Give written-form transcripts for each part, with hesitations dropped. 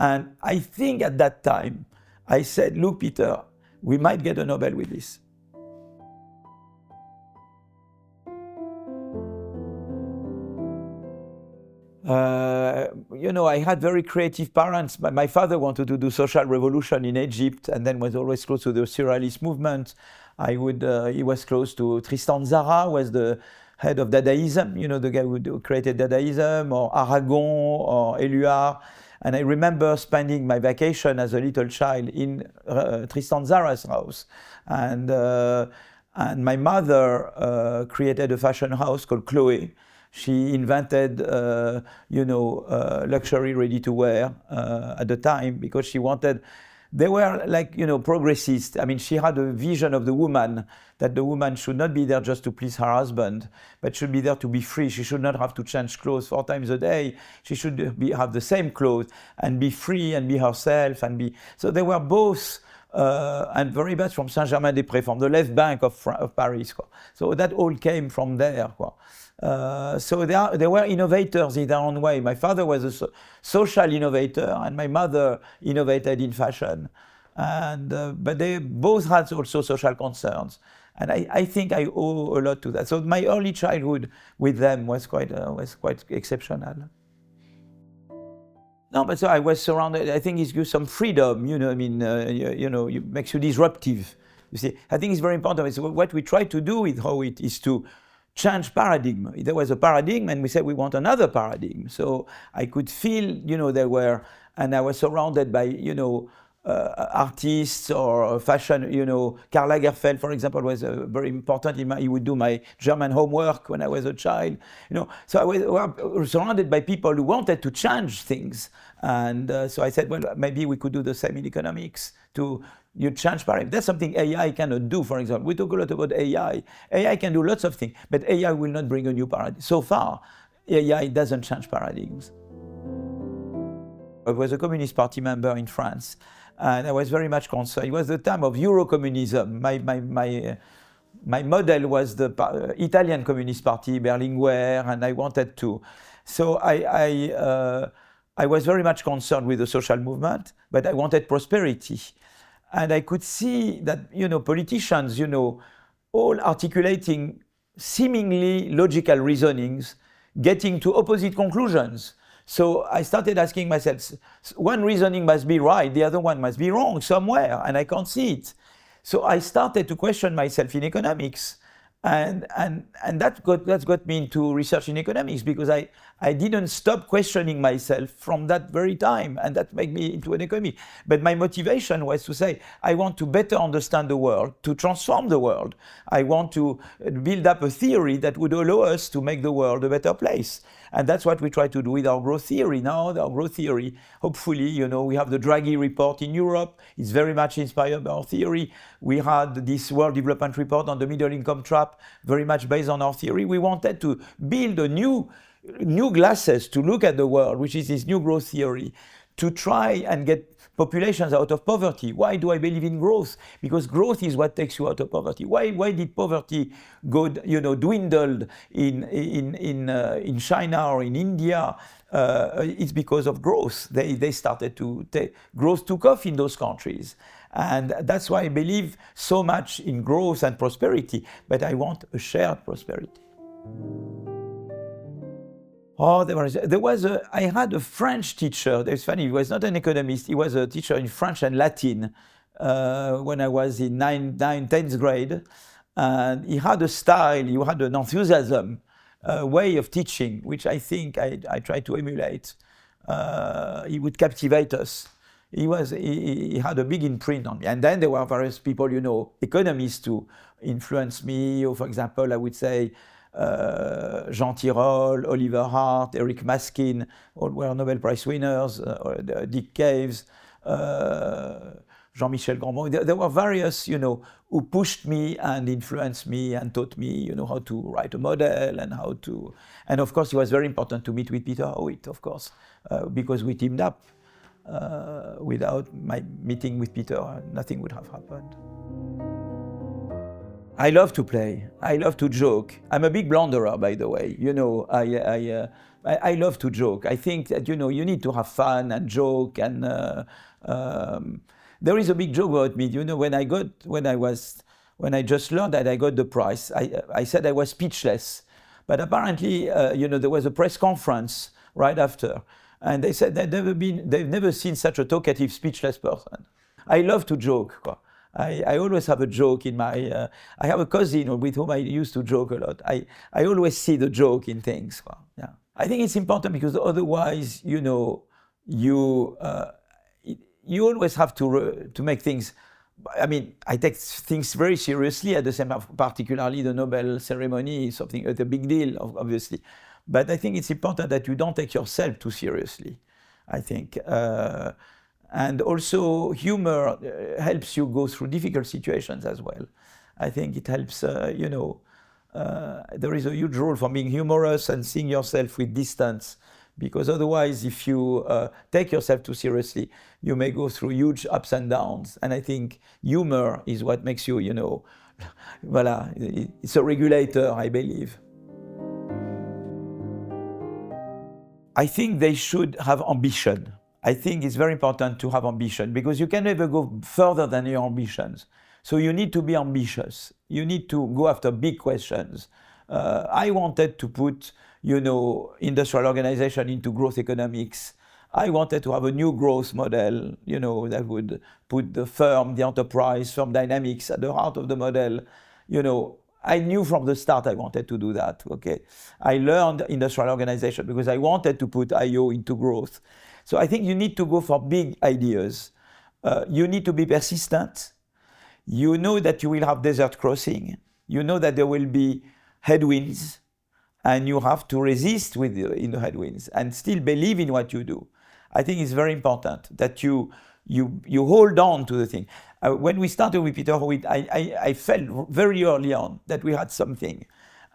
And I think at that time, I said, look, Peter, we might get a Nobel with this. I had very creative parents. My father wanted to do social revolution in Egypt and then was always close to the surrealist movement. He was close to Tristan Tzara, was the head of Dadaism, the guy who created Dadaism, or Aragon, or Éluard. And I remember spending my vacation as a little child in Tristan Tzara's house. And my mother created a fashion house called Chloé. She invented, luxury ready-to-wear at the time because she wanted. They were like, progressists. I mean, she had a vision of the woman, that the woman should not be there just to please her husband, but should be there to be free. She should not have to change clothes 4 times a day. She should have the same clothes and be free and be herself and be. So they were both. And very much from Saint-Germain-des-Prés, from the left bank of Paris. So that all came from there. So they were innovators in their own way. My father was a social innovator, and my mother innovated in fashion. But they both had also social concerns. And I think I owe a lot to that. So my early childhood with them was quite exceptional. No, but so I was surrounded. I think it gives you some freedom. It makes you disruptive. You see, I think it's very important. So what we try to do with Howitt is to change paradigm. There was a paradigm, and we said we want another paradigm. So I could feel, there were, and I was surrounded by, artists or fashion. Karl Lagerfeld, for example, was very important. He would do my German homework when I was a child. So I was surrounded by people who wanted to change things, and so I said, well, maybe we could do the same in economics to change paradigm. That's something AI cannot do. For example, we talk a lot about AI. AI can do lots of things, but AI will not bring a new paradigm. So far, AI doesn't change paradigms. I was a Communist Party member in France. And I was very much concerned. It was the time of Eurocommunism. My model was the Italian Communist Party, Berlinguer, and I wanted to. So I was very much concerned with the social movement, but I wanted prosperity. And I could see that, politicians, all articulating seemingly logical reasonings, getting to opposite conclusions. So I started asking myself, one reasoning must be right, the other one must be wrong somewhere, and I can't see it. So I started to question myself in economics, and that got me into research in economics, because I didn't stop questioning myself from that very time, and that made me into an economist. But my motivation was to say, I want to better understand the world, to transform the world. I want to build up a theory that would allow us to make the world a better place. And that's what we try to do with our growth theory. Now, our growth theory, hopefully, we have the Draghi report in Europe. It's very much inspired by our theory. We had this World Development Report on the middle income trap, very much based on our theory. We wanted to build a new glasses to look at the world, which is this new growth theory, to try and get populations out of poverty. Why do I believe in growth? Because growth is what takes you out of poverty. Why did poverty go, dwindled in China or in India? It's because of growth. They started to growth took off in those countries. And that's why I believe so much in growth and prosperity, but I want a shared prosperity. Oh, I had a French teacher. It's funny, he was not an economist. He was a teacher in French and Latin when I was in 10th grade. And he had a style, he had an enthusiasm, way of teaching, which I think I try to emulate. He would captivate us. He had a big imprint on me. And then there were various people, economists who influenced me. Or, for example, I would say, Jean Tirole, Oliver Hart, Eric Maskin, all were Nobel Prize winners, Dick Caves, Jean-Michel Grandmont. There were various, who pushed me and influenced me and taught me, how to write a model and how to. And of course, it was very important to meet with Peter Howitt, of course, because we teamed up. Without my meeting with Peter, nothing would have happened. I love to play. I love to joke. I'm a big blunderer, by the way. You know, I love to joke. I think that, you know, you need to have fun and joke. And there is a big joke about me. You know, when I just learned that I got the prize, I said I was speechless. But apparently, you know, there was a press conference right after, and they said they've never seen such a talkative, speechless person. I love to joke. Quoi. I always have a joke in my. I have a cousin with whom I used to joke a lot. I always see the joke in things. Quoi. Yeah, I think it's important because otherwise, you know, you always have to make things. I mean, I take things very seriously at the same time, particularly the Nobel ceremony is something, a big deal, obviously. But I think it's important that you don't take yourself too seriously, I think. And also, humor helps you go through difficult situations as well. I think it helps, you know, there is a huge role for being humorous and seeing yourself with distance. Because otherwise, if you take yourself too seriously, you may go through huge ups and downs. And I think humor is what makes you, you know, voilà, it's a regulator, I believe. I think they should have ambition. I think it's very important to have ambition because you can never go further than your ambitions. So you need to be ambitious. You need to go after big questions. I wanted to put, you know, industrial organization into growth economics. I wanted to have a new growth model, you know, that would put the firm, the enterprise, firm dynamics at the heart of the model. You know, I knew from the start I wanted to do that, okay? I learned industrial organization because I wanted to put IO into growth. So I think you need to go for big ideas. You need to be persistent. You know that you will have desert crossing. You know that there will be headwinds, and you have to resist in the headwinds and still believe in what you do. I think it's very important that you hold on to the thing. When we started with Peter Howitt, I felt very early on that we had something.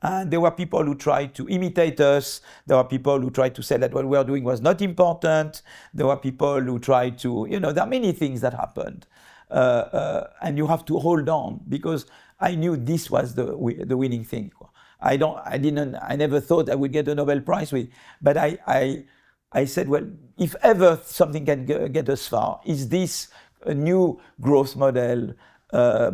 And there were people who tried to imitate us. There were people who tried to say that what we were doing was not important. There were people who tried to, you know, there are many things that happened. And you have to hold on because I knew this was the winning thing. I never thought I would get a Nobel Prize with, but I said, well, if ever something can get us far, is this a new growth model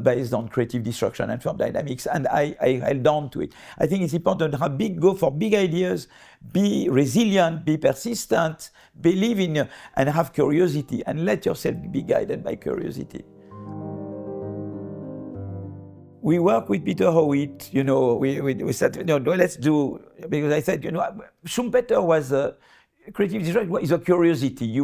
based on creative destruction and firm dynamics? And I held on to it. I think it's important to go for big ideas, be resilient, be persistent, believe in and have curiosity, and let yourself be guided by curiosity. We work with Peter Howitt, you know, we said, no, let's do, because I said, you know, Schumpeter was creative destruction is a curiosity.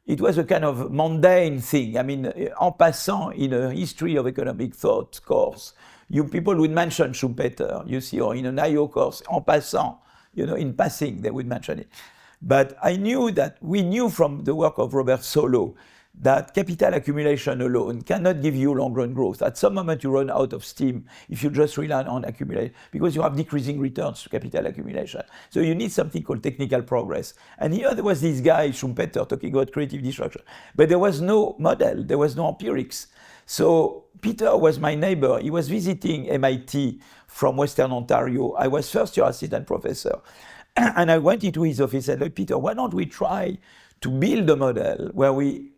It was a kind of mundane thing. I mean, en passant in a history of economic thought course, people would mention Schumpeter, you see, or in an IO course, en passant, you know, in passing, they would mention it. But we knew from the work of Robert Solow that capital accumulation alone cannot give you long-run growth. At some moment, you run out of steam if you just rely on accumulation because you have decreasing returns to capital accumulation. So you need something called technical progress. And here there was this guy, Schumpeter, talking about creative destruction. But there was no model, there was no empirics. So Peter was my neighbor. He was visiting MIT from Western Ontario. I was first-year assistant professor. And I went into his office and said, Peter, why don't we try to build a model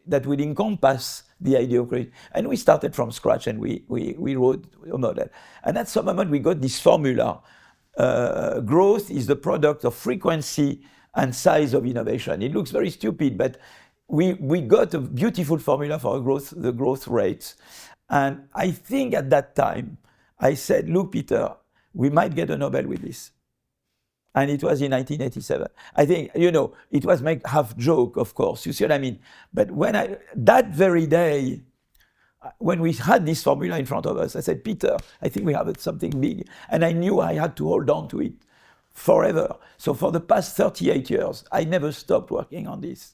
that would encompass the idea of creativity? And we started from scratch and we wrote a model. And at some moment we got this formula. Growth is the product of frequency and size of innovation. It looks very stupid, but we got a beautiful formula for the growth rates. And I think at that time, I said, look, Peter, we might get a Nobel with this. And it was in 1987. I think, you know, it was half joke, of course, you see what I mean? But that very day, when we had this formula in front of us, I said, Peter, I think we have something big. And I knew I had to hold on to it forever. So for the past 38 years, I never stopped working on this.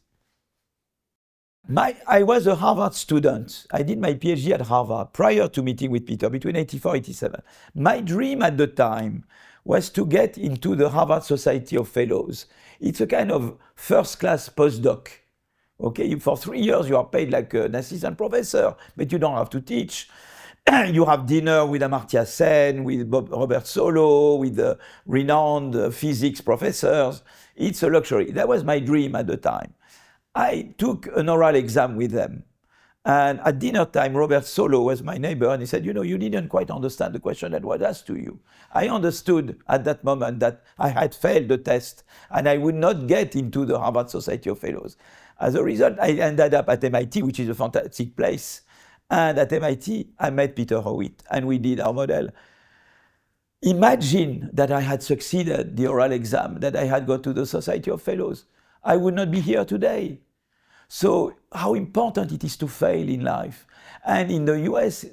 I was a Harvard student. I did my PhD at Harvard prior to meeting with Peter, between 84 and 87. My dream at the time was to get into the Harvard Society of Fellows. It's a kind of first-class postdoc. Okay, for 3 years you are paid like an assistant professor, but you don't have to teach. you have dinner with Amartya Sen, with Robert Solow, with the renowned physics professors. It's a luxury. That was my dream at the time. I took an oral exam with them. And at dinner time, Robert Solow was my neighbor, and he said, you didn't quite understand the question that was asked to you. I understood at that moment that I had failed the test, and I would not get into the Harvard Society of Fellows. As a result, I ended up at MIT, which is a fantastic place. And at MIT, I met Peter Howitt, and we did our model. Imagine that I had succeeded the oral exam, that I had got to the Society of Fellows. I would not be here today. So how important it is to fail in life. And in the US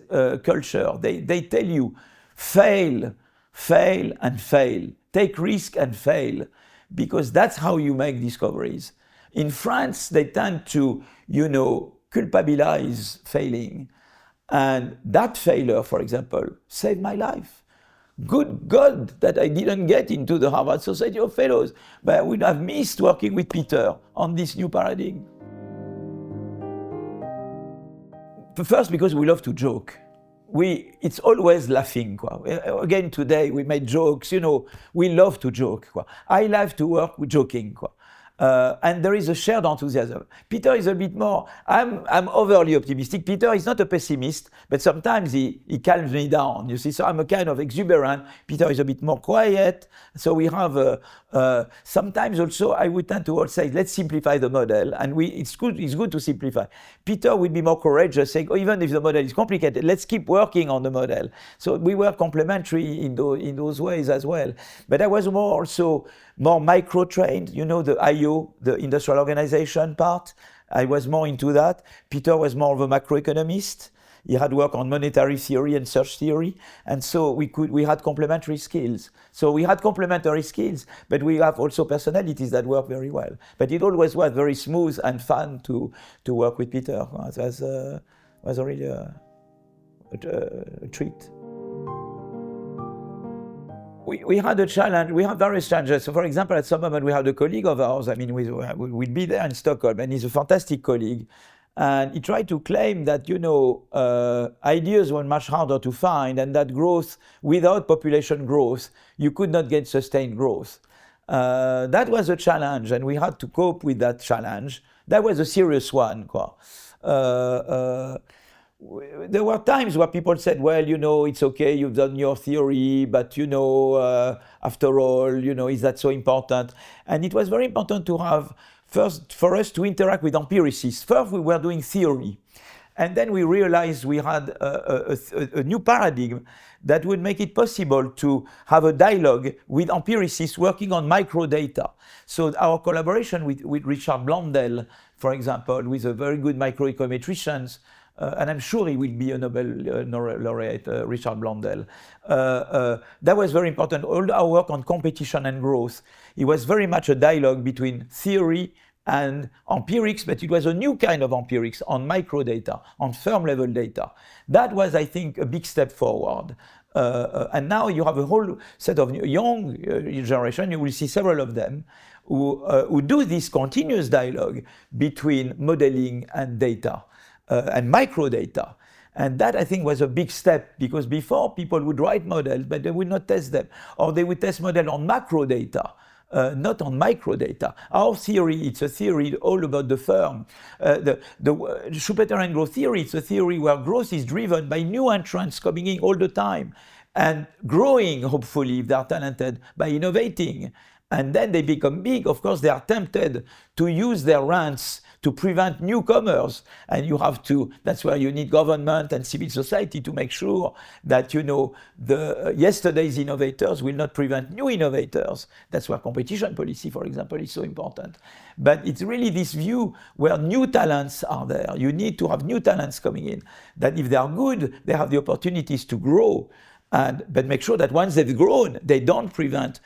culture, they tell you, fail, fail, and fail. Take risk and fail, because that's how you make discoveries. In France, they tend to, culpabilize failing. And that failure, for example, saved my life. Good God that I didn't get into the Harvard Society of Fellows, but I would have missed working with Peter on this new paradigm. First, because we love to joke. It's always laughing. Again, today we made jokes. We love to joke. I love to work with joking. And there is a shared enthusiasm. Peter is a bit more, I'm overly optimistic. Peter is not a pessimist, but sometimes he calms me down, you see. So I'm a kind of exuberant. Peter is a bit more quiet. So we have, sometimes also I would tend to say, let's simplify the model. And it's good to simplify. Peter would be more courageous, saying, even if the model is complicated, let's keep working on the model. So we were complementary in those ways as well. But I was more micro-trained, the IO, the industrial organization part. I was more into that. Peter was more of a macroeconomist. He had worked on monetary theory and search theory. And so we had complementary skills. So we had complementary skills, but we have also personalities that work very well. But it always was very smooth and fun to work with Peter. It was really a treat. We had a challenge, we had various challenges. So for example, at some moment we had a colleague of ours, we'd be there in Stockholm, and he's a fantastic colleague. And he tried to claim that, ideas were much harder to find, and that growth, without population growth, you could not get sustained growth. That was a challenge, and we had to cope with that challenge. That was a serious one. There were times where people said, well, it's okay, you've done your theory, but, after all, is that so important? And it was very important to have, first, for us to interact with empiricists. First, we were doing theory. And then we realized we had a new paradigm that would make it possible to have a dialogue with empiricists working on microdata. So our collaboration with Richard Blondel, for example, with a very good microeconometricians, and I'm sure he will be a Nobel laureate, Richard Blondel. That was very important. All our work on competition and growth, it was very much a dialogue between theory and empirics, but it was a new kind of empirics on microdata, on firm-level data. That was, I think, a big step forward. And now you have a whole set of young generation, you will see several of them, who do this continuous dialogue between modeling and data. And microdata. And that, I think, was a big step, because before people would write models, but they would not test them. Or they would test models on macro data, not on microdata. Our theory, it's a theory all about the firm. The Schumpeterian growth theory, it's a theory where growth is driven by new entrants coming in all the time and growing, hopefully, if they are talented, by innovating. And then they become big. Of course, they are tempted to use their rents to prevent newcomers. And you have to, that's where you need government and civil society to make sure that, the yesterday's innovators will not prevent new innovators. That's where competition policy, for example, is so important. But it's really this view where new talents are there. You need to have new talents coming in, that if they are good, they have the opportunities to grow. But make sure that once they've grown, they don't prevent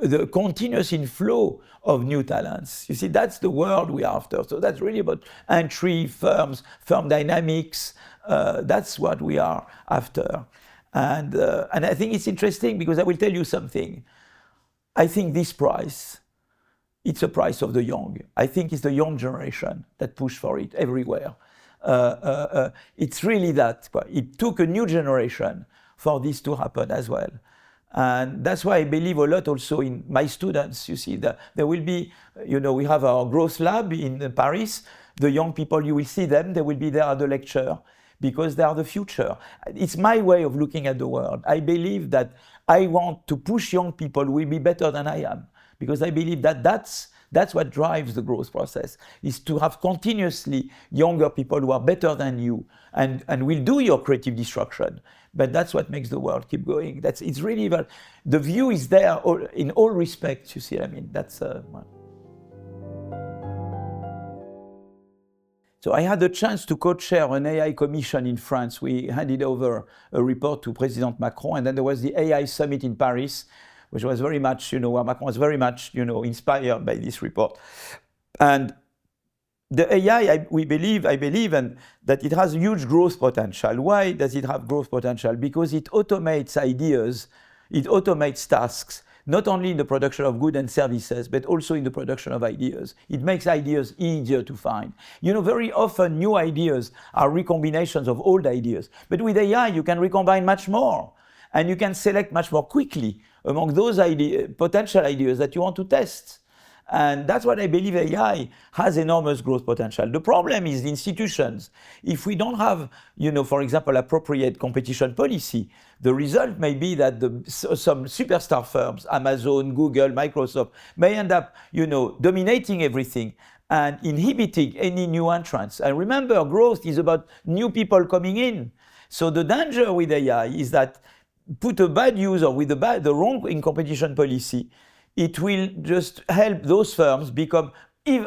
the continuous inflow of new talents. You see, that's the world we're after. So that's really about entry, firms, firm dynamics. That's what we are after. And I think it's interesting, because I will tell you something. I think this prize, it's a prize of the young. I think it's the young generation that push for it everywhere. It's really that. It took a new generation for this to happen as well. And that's why I believe a lot also in my students. You see, that there will be, we have our growth lab in Paris. The young people, you will see them, they will be there at the lecture because they are the future. It's my way of looking at the world. I believe that I want to push young people who will be better than I am, because I believe that that's what drives the growth process, is to have continuously younger people who are better than you and will do your creative destruction. But that's what makes the world keep going. It's really, the view is there in all respects, you see what I mean? That's well. So I had the chance to co-chair an AI commission in France. We handed over a report to President Macron, and then there was the AI summit in Paris, which was very much, where Macron was very much, inspired by this report. And the AI, I believe, and that it has huge growth potential. Why does it have growth potential? Because it automates ideas, it automates tasks, not only in the production of goods and services, but also in the production of ideas. It makes ideas easier to find. Very often new ideas are recombinations of old ideas. But with AI, you can recombine much more. And you can select much more quickly among those potential ideas that you want to test. And that's what I believe AI has enormous growth potential. The problem is the institutions. If we don't have, for example, appropriate competition policy, the result may be that some superstar firms, Amazon, Google, Microsoft, may end up, dominating everything and inhibiting any new entrants. And remember, growth is about new people coming in. So the danger with AI is that put a bad user with the wrong in competition policy, it will just help those firms become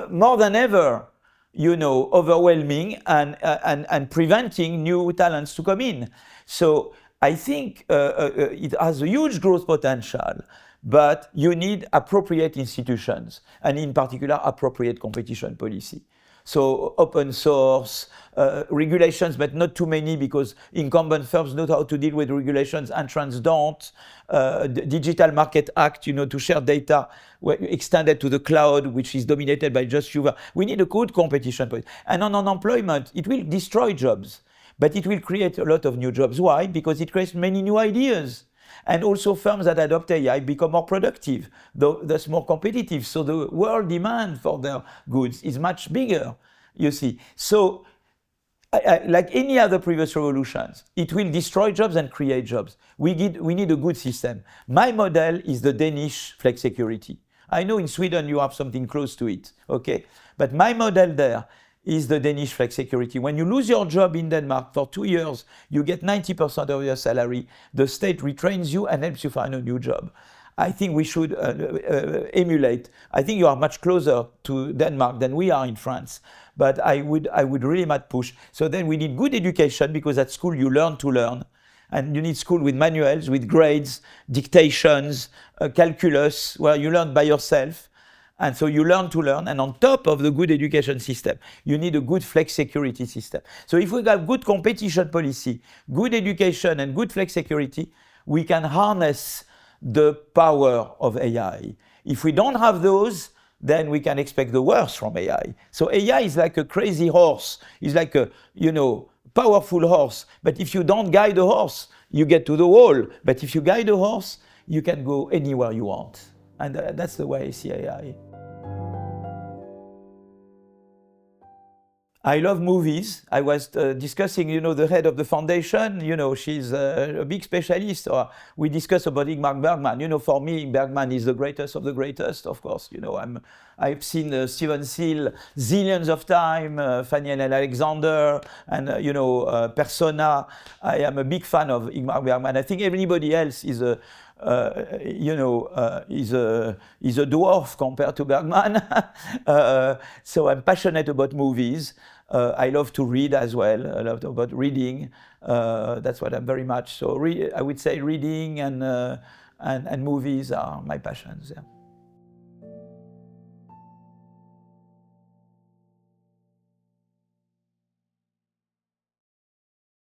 more than ever, overwhelming and preventing new talents to come in. So I think it has a huge growth potential, but you need appropriate institutions, and in particular, appropriate competition policy. So open source, regulations, but not too many, because incumbent firms know how to deal with regulations, entrants don't. The Digital Market Act, to share data extended to the cloud, which is dominated by just few. We need a good competition policy. And on unemployment, it will destroy jobs, but it will create a lot of new jobs. Why? Because it creates many new ideas. And also firms that adopt AI become more productive, thus more competitive. So the world demand for their goods is much bigger, you see. So like any other previous revolutions, it will destroy jobs and create jobs. We need a good system. My model is the Danish flexicurity. I know in Sweden you have something close to it, okay? But my model there is the Danish flexicurity. When you lose your job in Denmark for 2 years, you get 90% of your salary. The state retrains you and helps you find a new job. I think we should emulate. I think you are much closer to Denmark than we are in France. But I would really much push. So then we need good education, because at school you learn to learn. And you need school with manuals, with grades, dictations, calculus, where you learn by yourself. And so you learn to learn, and on top of the good education system, you need a good flexicurity system. So if we have good competition policy, good education, and good flexicurity, we can harness the power of AI. If we don't have those, then we can expect the worst from AI. So AI is like a crazy horse. It's like a, powerful horse. But if you don't guide the horse, you get to the wall. But if you guide the horse, you can go anywhere you want. And that's the way I see AI. I love movies. I was discussing, the head of the foundation, she's a big specialist. We discussed about Ingmar Bergman. For me, Bergman is the greatest of the greatest, of course. I've seen Steven Seal zillions of times, Fanny and Alexander, and, Persona. I am a big fan of Ingmar Bergman. I think everybody else is a is a dwarf compared to Bergman. So I'm passionate about movies. I love to read as well. I love about reading. That's what I'm very much. So I would say reading and movies are my passions. Yeah.